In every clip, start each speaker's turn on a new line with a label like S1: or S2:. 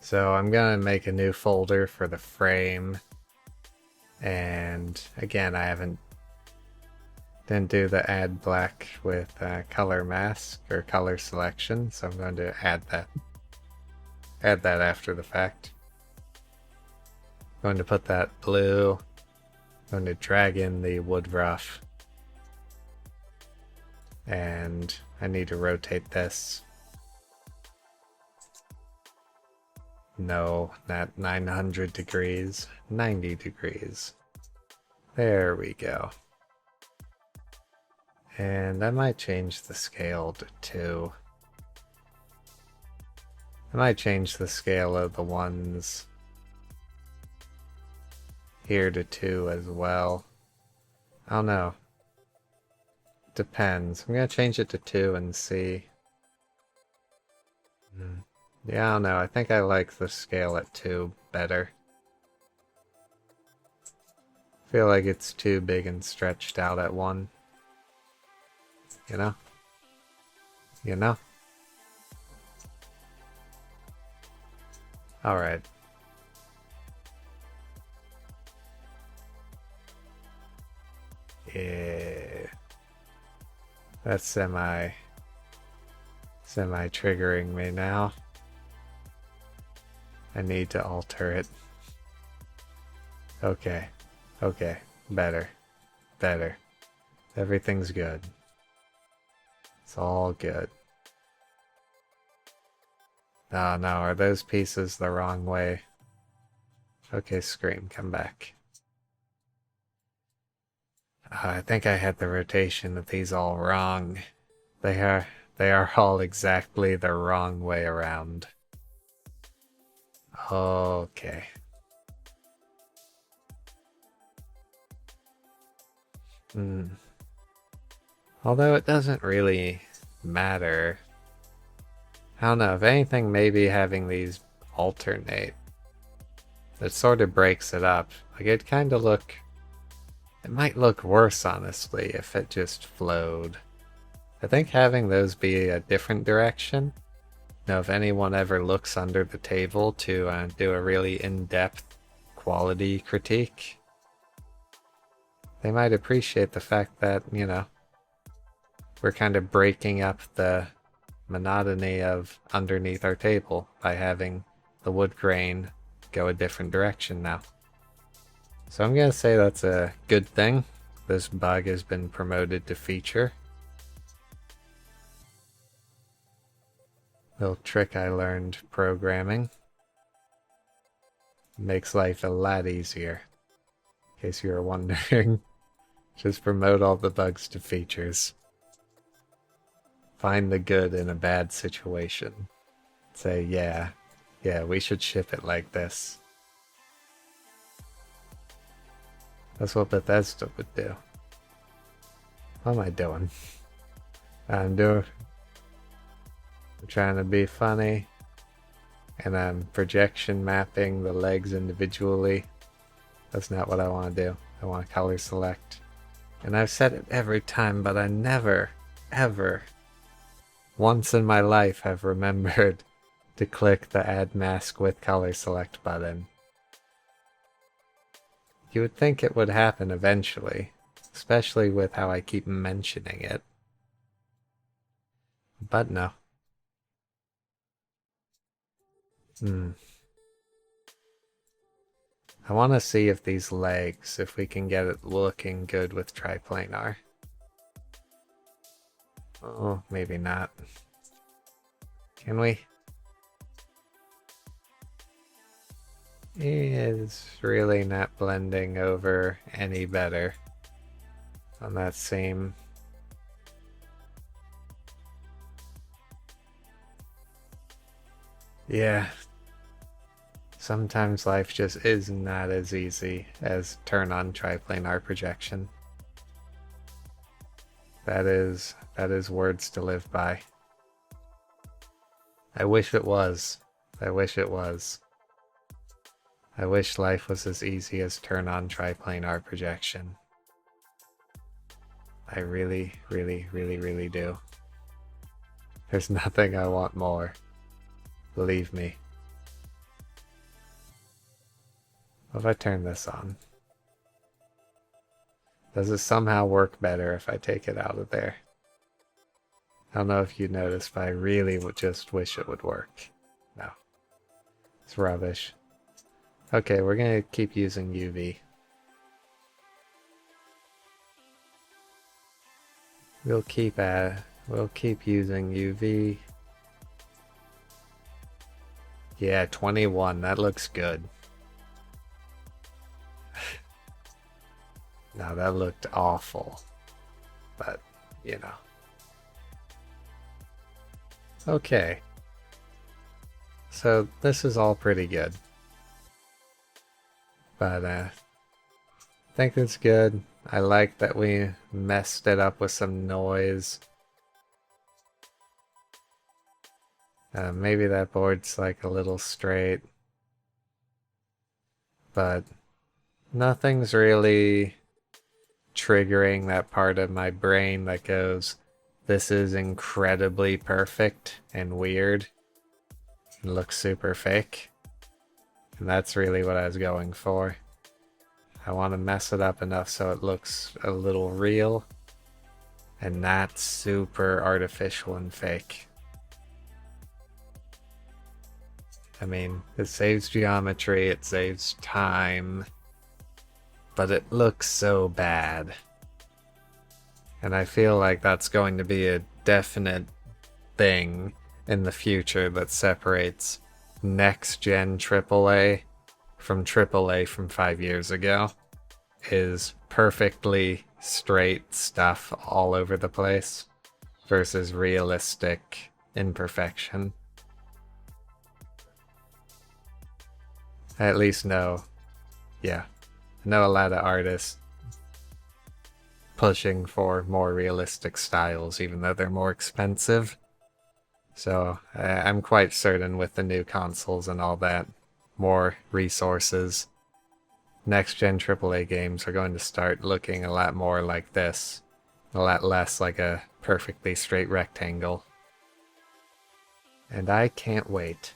S1: So I'm gonna make a new folder for the frame, and again, didn't do the add black with color mask or color selection, so I'm going to add that after the fact. Going to put that blue. Going to drag in the wood rough, and I need to rotate this. No, not 900 degrees, 90 degrees. There we go. And I might change the scale to 2. I might change the scale of the ones here to 2 as well. I don't know. Depends. I'm gonna change it to 2 and see. Yeah, I don't know. I think I like the scale at 2 better. I feel like it's too big and stretched out at 1. You know? You know? Alright. Yeah. That's semi triggering me now. I need to alter it. Okay. Okay. Better. Better. Everything's good. It's all good. Oh no, are those pieces the wrong way? Okay, Scream, come back. I think I had the rotation of these all wrong. They are all exactly the wrong way around. Okay. Although it doesn't really matter. I don't know, if anything, maybe having these alternate. It sort of breaks it up. Like it might look worse, honestly, if it just flowed. I think having those be a different direction. Now, if anyone ever looks under the table to do a really in-depth quality critique, they might appreciate the fact that, you know, we're kind of breaking up the monotony of underneath our table by having the wood grain go a different direction now. So I'm gonna say that's a good thing. This bug has been promoted to feature. Little trick I learned programming. Makes life a lot easier. In case you were wondering. Just promote all the bugs to features. Find the good in a bad situation. Say, yeah, we should ship it like this. That's what Bethesda would do. What am I doing? I'm trying to be funny, and I'm projection mapping the legs individually. That's not what I want to do. I want to color select. And I've said it every time, but I never, ever, once in my life have remembered to click the Add Mask with Color Select button. You would think it would happen eventually, especially with how I keep mentioning it. But no. I want to see if these legs, if we can get it looking good with triplanar. Oh, maybe not. Can we? It's really not blending over any better on that same. Yeah. Sometimes life just is not as easy as turn on triplanar projection. That is words to live by. I wish it was. I wish it was. I wish life was as easy as turn on triplanar projection. I really, really, really, really do. There's nothing I want more. Believe me. What if I turn this on? Does it somehow work better if I take it out of there? I don't know if you noticed, but I really would just wish it would work. No. It's rubbish. Okay, we're gonna keep using UV. We'll keep using UV. Yeah, 21. That looks good. No, that looked awful. But, you know. Okay. So this is all pretty good. But I think it's good. I like that we messed it up with some noise. Maybe that board's like a little straight. But nothing's really triggering that part of my brain that goes, this is incredibly perfect and weird and looks super fake. And that's really what I was going for. I want to mess it up enough so it looks a little real and not super artificial and fake. I mean, it saves geometry, it saves time, but it looks so bad. And I feel like that's going to be a definite thing in the future that separates next-gen AAA from 5 years ago, is perfectly straight stuff all over the place versus realistic imperfection. I at least know, yeah, I know a lot of artists pushing for more realistic styles, even though they're more expensive. So I'm quite certain with the new consoles and all that, more resources, next-gen AAA games are going to start looking a lot more like this, a lot less like a perfectly straight rectangle. And I can't wait.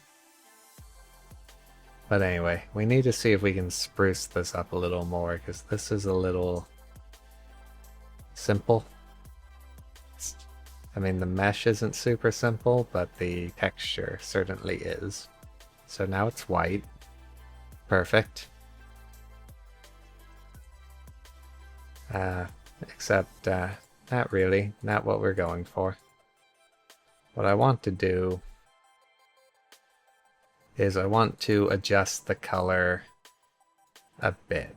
S1: But anyway, we need to see if we can spruce this up a little more, because this is a little simple. I mean, the mesh isn't super simple, but the texture certainly is. So now it's white. Perfect. Except, not really. Not what we're going for. What I want to do is I want to adjust the color a bit.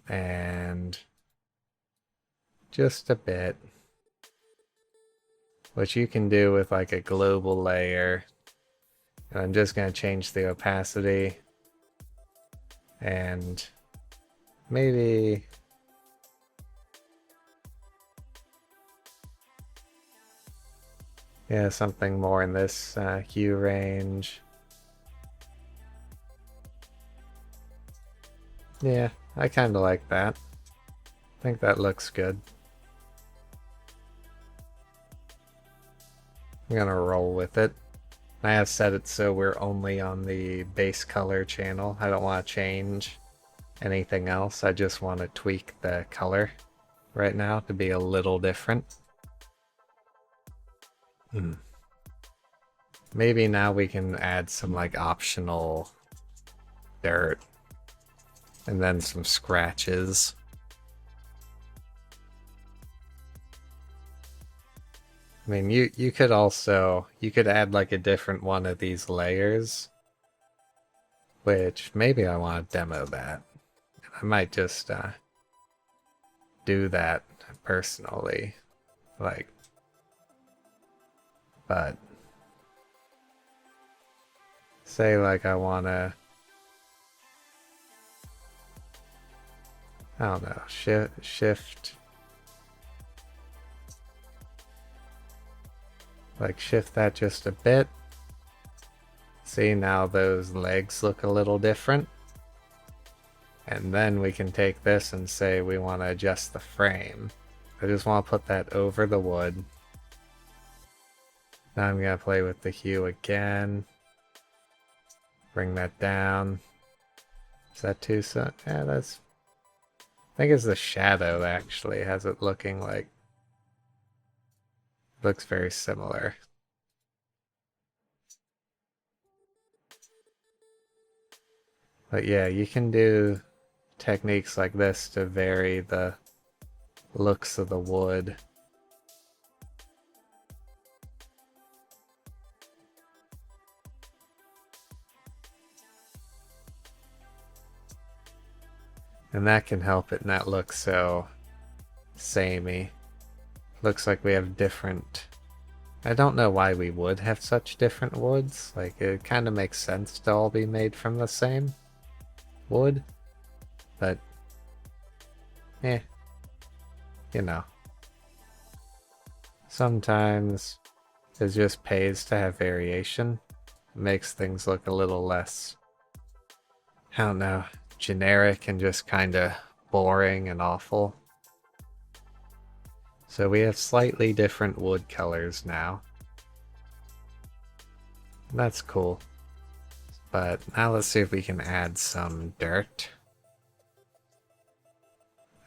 S1: And just a bit. Which you can do with like a global layer. And I'm just going to change the opacity. And maybe yeah, something more in this hue range. Yeah, I kind of like that. I think that looks good. I'm gonna roll with it. I have set it so we're only on the base color channel. I don't want to change anything else. I just want to tweak the color right now to be a little different. Maybe now we can add some like optional dirt and then some scratches. I mean, you could also, you could add like a different one of these layers, which maybe I want to demo that. I might just do that personally, like, but say like I want to, I don't know, shift, like shift that just a bit. See, now those legs look a little different. And then we can take this and say we want to adjust the frame. I just want to put that over the wood. Now I'm going to play with the hue again. Bring that down. Is that too sun? Yeah, that's. I think it's the shadow that actually has it looking like. Looks very similar. But yeah, you can do techniques like this to vary the looks of the wood. And that can help it not look so samey. Looks like we have different. I don't know why we would have such different woods. Like, it kind of makes sense to all be made from the same wood. But, eh, you know. Sometimes it just pays to have variation. It makes things look a little less, I don't know, generic and just kind of boring and awful. So we have slightly different wood colors now. That's cool. But now let's see if we can add some dirt.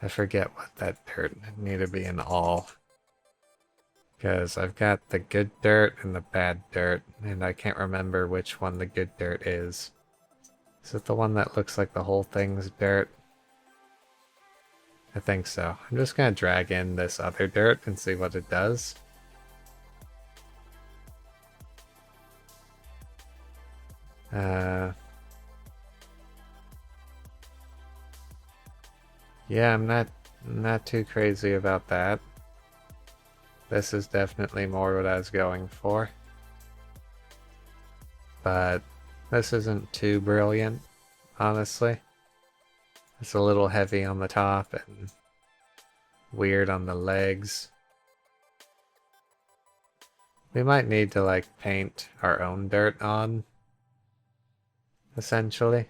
S1: I forget what that dirt need to be in all. Because I've got the good dirt and the bad dirt, and I can't remember which one the good dirt is. Is it the one that looks like the whole thing's dirt? I think so. I'm just gonna drag in this other dirt and see what it does. Yeah, I'm not too crazy about that. This is definitely more what I was going for. But this isn't too brilliant, honestly. It's a little heavy on the top and weird on the legs. We might need to like paint our own dirt on, essentially.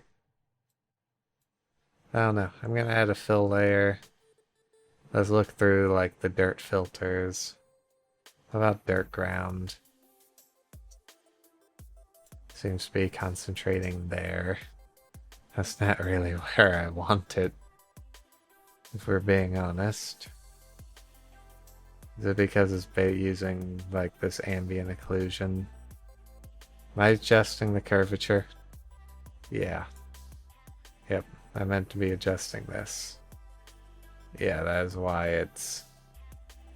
S1: I don't know. I'm gonna add a fill layer. Let's look through like the dirt filters. How about dirt ground? Seems to be concentrating there. That's not really where I want it, if we're being honest. Is it because it's using like this ambient occlusion? Am I adjusting the curvature? Yeah. Yep, I meant to be adjusting this. Yeah, that is why it's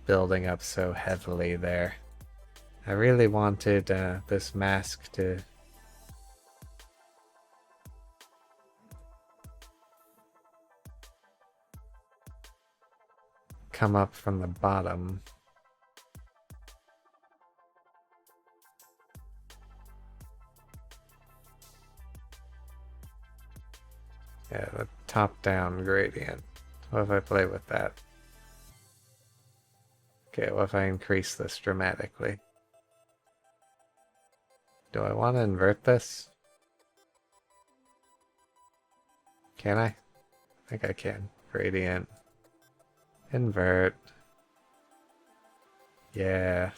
S1: building up so heavily there. I really wanted this mask to come up from the bottom. Yeah, the top-down gradient. What if I play with that? Okay, what if I increase this dramatically? Do I want to invert this? Can I? I think I can. Gradient. Invert. Yeah.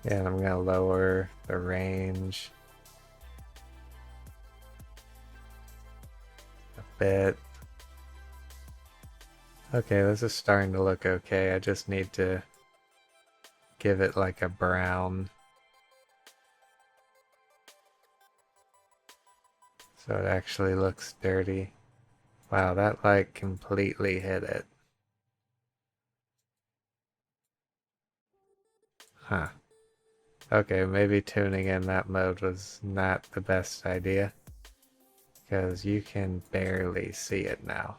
S1: Yeah, and I'm gonna lower the range a bit. Okay, this is starting to look okay. I just need to give it like a brown. So it actually looks dirty. Wow, that like completely hit it. Huh. Okay, maybe tuning in that mode was not the best idea. Because you can barely see it now.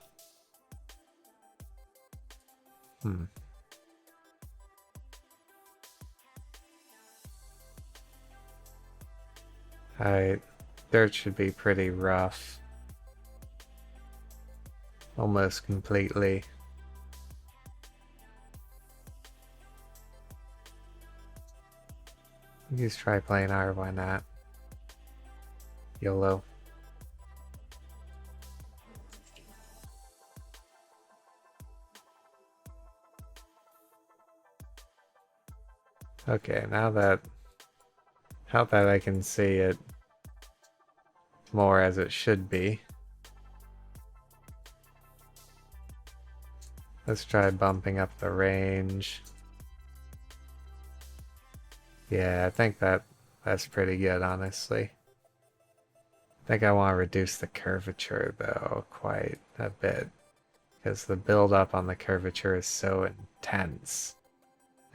S1: Hmm. Alright, dirt should be pretty rough. Almost completely. Use triplanar, why not? YOLO. Okay, now that I can see it more as it should be, let's try bumping up the range. Yeah, I think that's pretty good, honestly. I think I want to reduce the curvature, though, quite a bit, because the build-up on the curvature is so intense.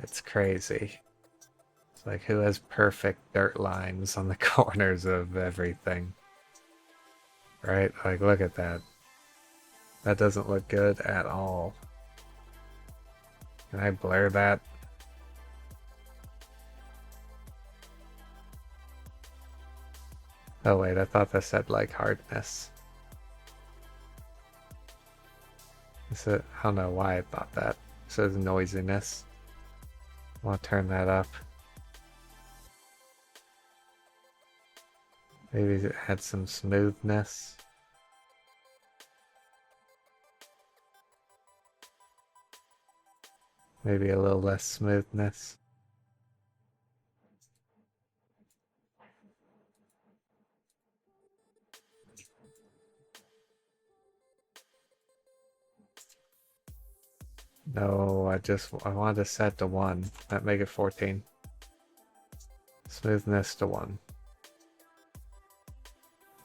S1: It's crazy. It's like, who has perfect dirt lines on the corners of everything? Right? Like, look at that. That doesn't look good at all. Can I blur that? Oh wait, I thought that said like hardness. Is it? I don't know why I thought that. It says noisiness. I want to turn that up. Maybe add some smoothness. Maybe a little less smoothness. No, I wanted to set to 1. That make it 14. Smoothness to 1.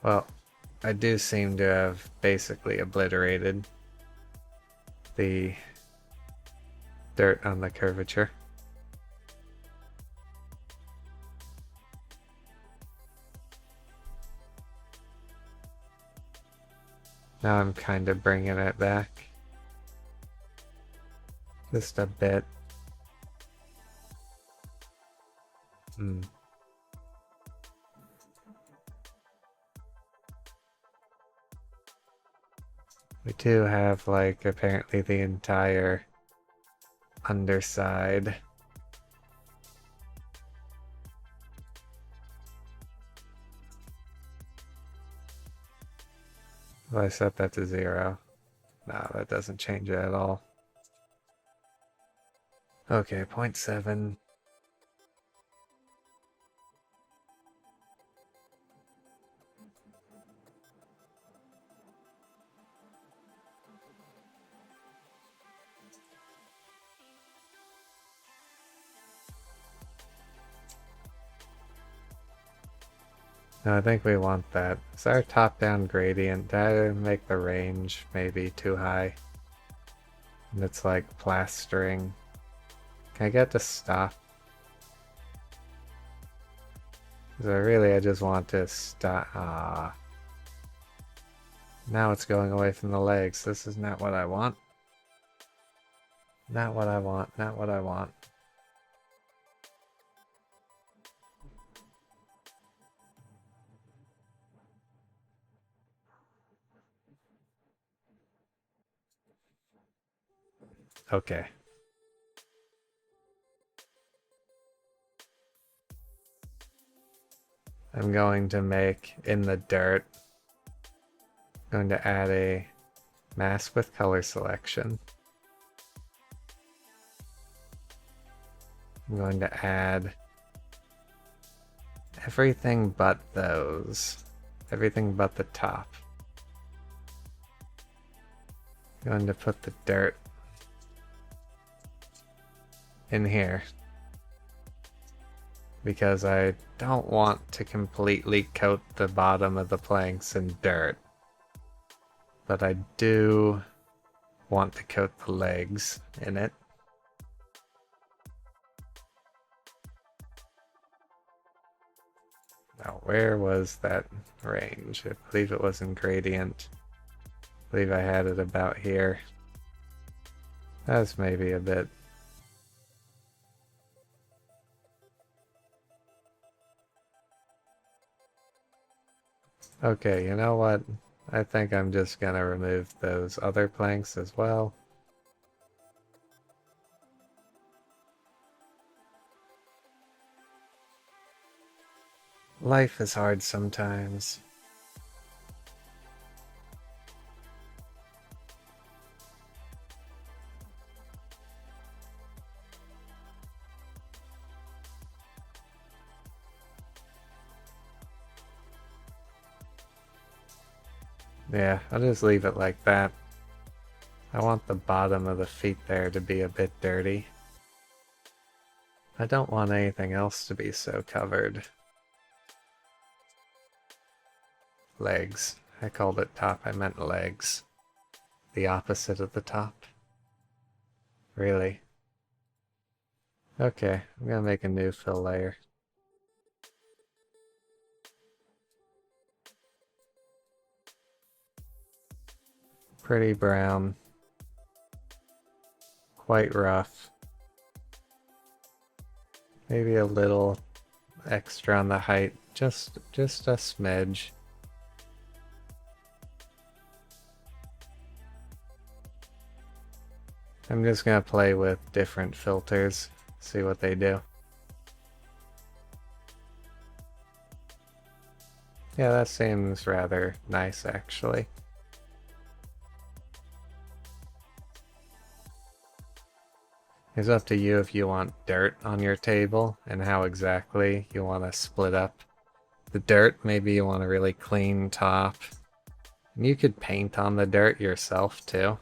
S1: Well, I do seem to have basically obliterated the dirt on the curvature. Now I'm kind of bringing it back. Just a bit. We do have, like, apparently the entire underside. If I set that to 0. No, that doesn't change it at all. Okay, 0.7. No, I think we want that. Is our top-down gradient? Did I make the range maybe too high? And it's like plastering. Can I get to stop? Because I just want to stop. Ah. Now it's going away from the legs. This is not what I want. Not what I want. Not what I want. Okay. I'm going to make in the dirt. I'm going to add a mask with color selection. I'm going to add everything but those. Everything but the top. I'm going to put the dirt in here. Because I don't want to completely coat the bottom of the planks in dirt. But I do want to coat the legs in it. Now, where was that range? I believe it was in gradient. I believe I had it about here. That's maybe a bit. Okay, you know what? I think I'm just gonna remove those other planks as well. Life is hard sometimes. Yeah, I'll just leave it like that. I want the bottom of the feet there to be a bit dirty. I don't want anything else to be so covered. Legs. I called it top, I meant legs. The opposite of the top. Really? Okay, I'm gonna make a new fill layer. Pretty brown. Quite rough. Maybe a little extra on the height. Just a smidge. I'm just gonna play with different filters, see what they do. Yeah, that seems rather nice actually. It's up to you if you want dirt on your table and how exactly you want to split up the dirt. Maybe you want a really clean top. And you could paint on the dirt yourself too.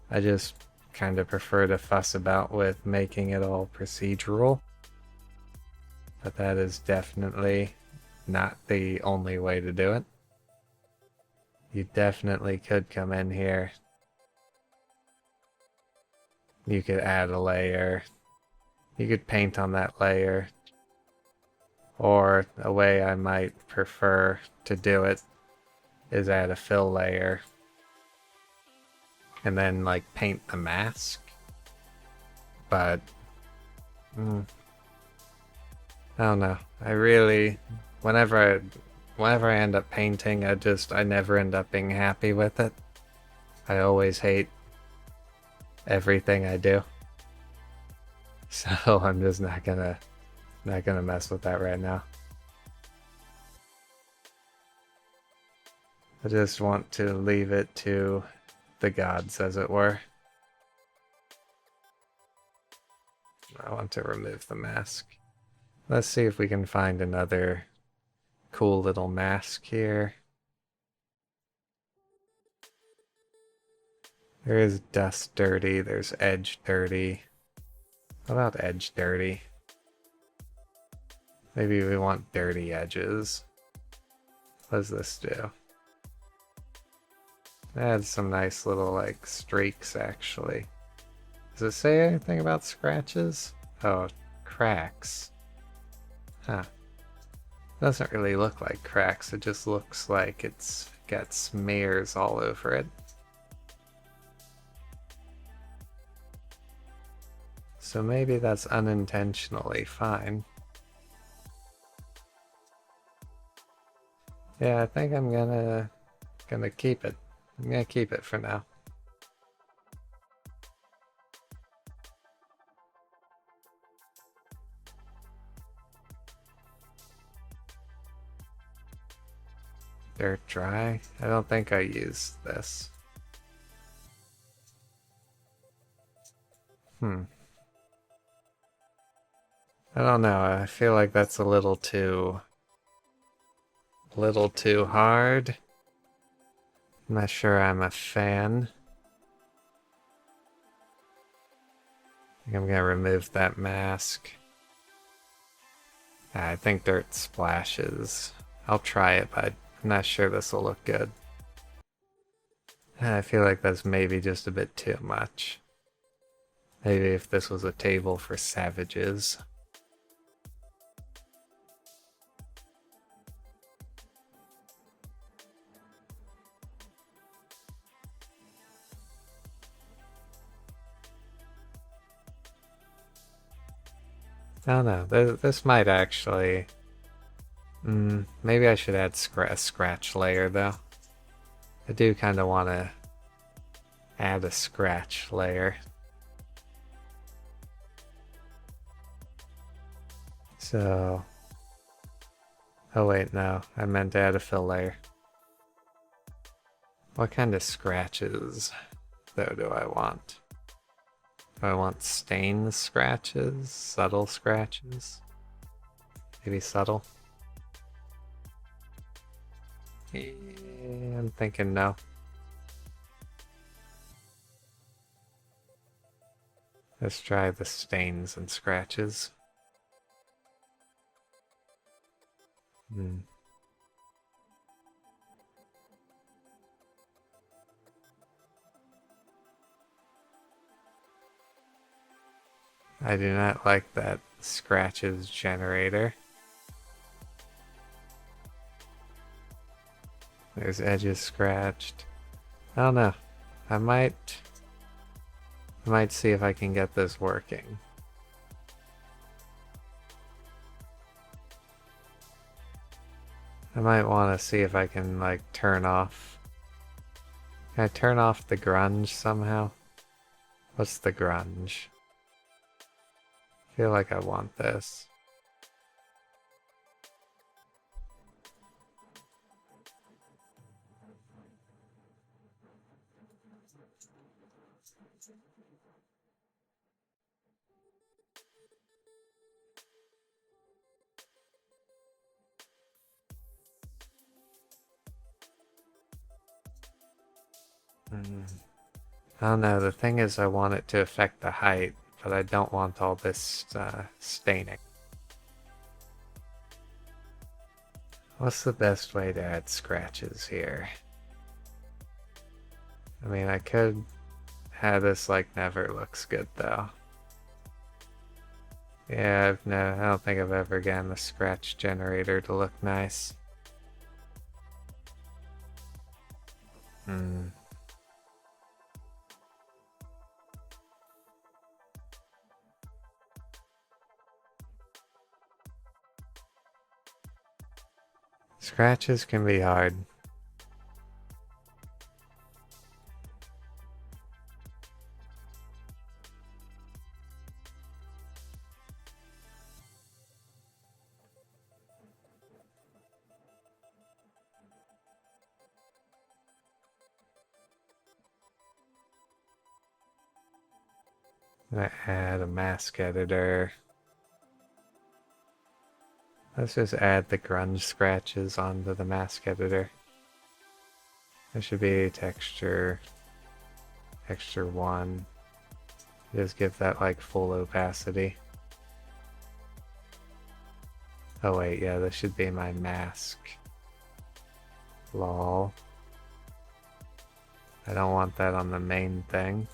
S1: I just kind of prefer to fuss about with making it all procedural. But that is definitely not the only way to do it. You definitely could come in here. You could add a layer. You could paint on that layer. Or a way I might prefer to do it is add a fill layer and then like paint the mask. But I don't know. I really, whenever I end up painting, I never end up being happy with it. I always hate everything I do. So I'm just not gonna mess with that right now. I just want to leave it to the gods, as it were. I want to remove the mask. Let's see if we can find another cool little mask here. There is dust dirty, there's edge dirty. How about edge dirty? Maybe we want dirty edges. What does this do? Adds some nice little like streaks actually. Does it say anything about scratches? Oh, cracks. Huh. Doesn't really look like cracks, it just looks like it's got smears all over it. So maybe that's unintentionally fine. Yeah, I think I'm gonna keep it. I'm gonna keep it for now. Dirt dry? I don't think I used this. I don't know, I feel like that's a little too hard. I'm not sure I'm a fan. I think I'm gonna remove that mask. I think dirt splashes. I'll try it, but I'm not sure this will look good. I feel like that's maybe just a bit too much. Maybe if this was a table for savages. I don't know. This might actually. Maybe I should add a scratch layer though. I do kind of want to add a scratch layer. So. Oh wait, no. I meant to add a fill layer. What kind of scratches, though, do I want? Do I want stained scratches? Subtle scratches? Maybe subtle? I'm thinking no. Let's try the stains and scratches. Hmm. I do not like that scratches generator. There's edges scratched. I don't know. I might see if I can get this working. I might want to see if I can like turn off. Can I turn off the grunge somehow? What's the grunge? I feel like I want this. I don't know, the thing is I want it to affect the height, but I don't want all this staining. What's the best way to add scratches here? I mean, I could have this like never looks good though. Yeah, I don't think I've ever gotten the scratch generator to look nice. Hmm. Scratches can be hard. I'm gonna add a mask editor. Let's just add the grunge scratches onto the mask editor. There should be texture 1. Just give that like full opacity. Oh wait, yeah, this should be my mask. Lol. I don't want that on the main thing.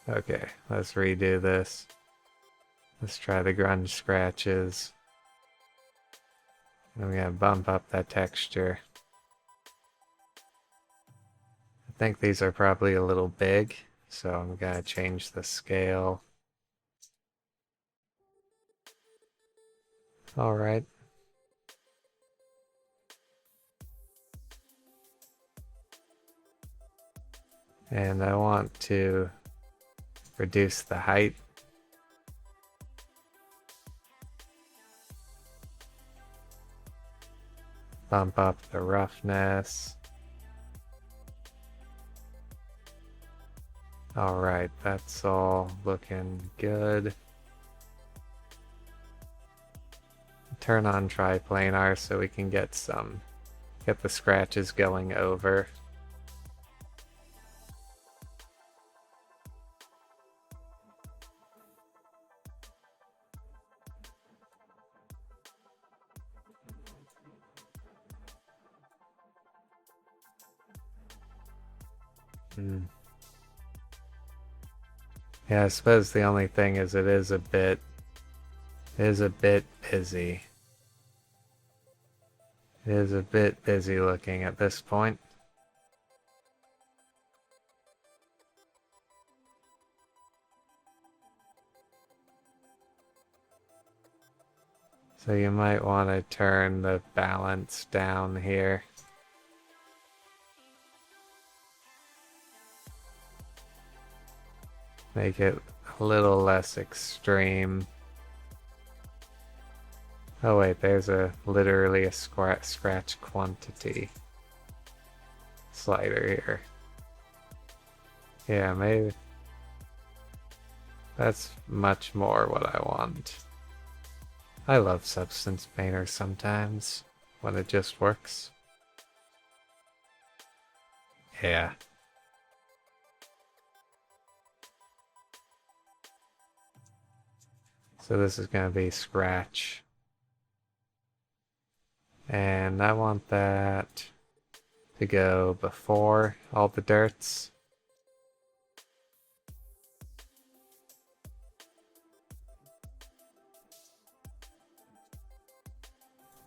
S1: Okay, let's redo this. Let's try the grunge scratches. I'm gonna bump up that texture. I think these are probably a little big, so I'm gonna change the scale. Alright. And I want to reduce the height. Bump up the roughness. Alright, that's all looking good. Turn on triplanar so we can get the scratches going over. Yeah, I suppose the only thing is it is a bit busy. It is a bit busy looking at this point. So you might want to turn the balance down here. Make it a little less extreme. Oh wait, there's literally a scratch quantity slider here. Yeah, maybe that's much more what I want. I love Substance Painter sometimes when it just works. Yeah. So this is going to be scratch. And I want that to go before all the dirts.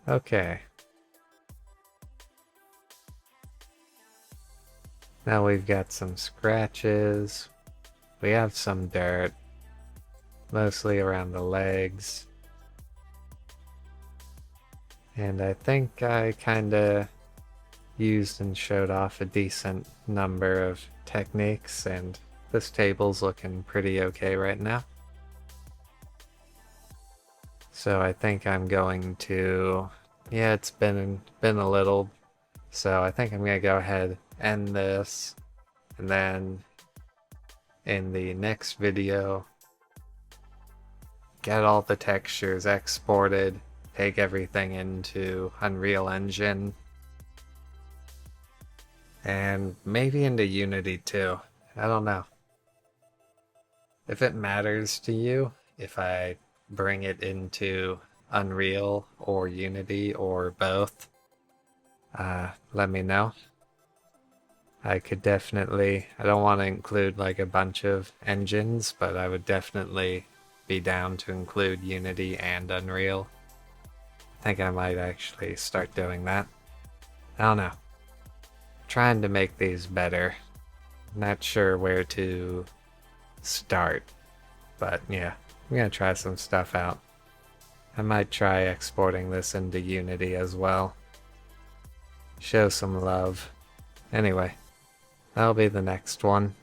S1: Okay. Now we've got some scratches. We have some dirt, mostly around the legs. And I think I kinda used and showed off a decent number of techniques, and this table's looking pretty okay right now. So I think I'm going to, yeah, it's been a little, so I think I'm gonna go ahead end this, and then in the next video get all the textures exported, take everything into Unreal Engine, and maybe into Unity too. I don't know. If it matters to you, if I bring it into Unreal or Unity or both, let me know. I could definitely, I don't want to include like a bunch of engines, but I would definitely be down to include Unity and Unreal. I think I might actually start doing that. I don't know. Trying to make these better. Not sure where to start, but yeah, I'm gonna try some stuff out. I might try exporting this into Unity as well. Show some love. Anyway, that'll be the next one.